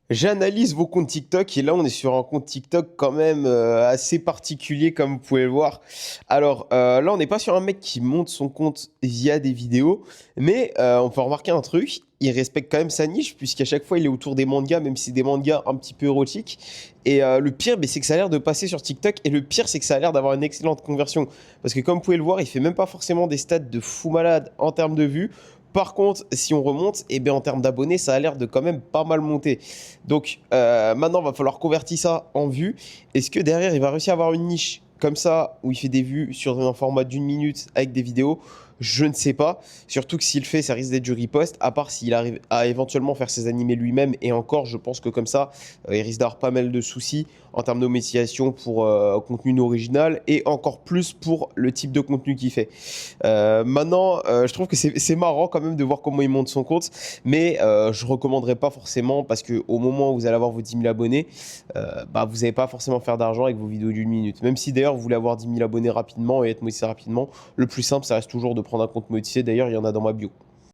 J'analyse vos comptes TikTok et là on est sur un compte TikTok quand même assez particulier comme vous pouvez le voir. Alors là on n'est pas sur un mec qui monte son compte via des vidéos, mais on peut remarquer un truc, il respecte quand même sa niche puisqu'à chaque fois il est autour des mangas, même si c'est des mangas un petit peu érotiques. Et le pire c'est que ça a l'air de passer sur TikTok et le pire c'est que ça a l'air d'avoir une excellente conversion. Parce que comme vous pouvez le voir, il fait même pas forcément des stats de fou malade en termes de vues. Par contre, si on remonte, eh bien, en termes d'abonnés, ça a l'air de quand même pas mal monter. Donc maintenant, il va falloir convertir ça en vues. Est-ce que derrière, il va réussir à avoir une niche comme ça, où il fait des vues sur un format d'une minute avec des vidéos? Je ne sais pas. Surtout que s'il le fait, ça risque d'être du riposte, à part s'il arrive à éventuellement faire ses animés lui-même. Et encore, je pense que comme ça, il risque d'avoir pas mal de soucis en termes de monétisation pour contenu non original et encore plus pour le type de contenu qu'il fait. Maintenant, je trouve que c'est marrant quand même de voir comment il monte son compte, mais je recommanderais pas forcément parce que au moment où vous allez avoir vos 10 000 abonnés, bah, vous n'allez pas forcément faire d'argent avec vos vidéos d'une minute. Même si d'ailleurs vous voulez avoir 10 000 abonnés rapidement et être monétisé rapidement, le plus simple, ça reste toujours de prendre un compte monétisé. D'ailleurs, il y en a dans ma bio.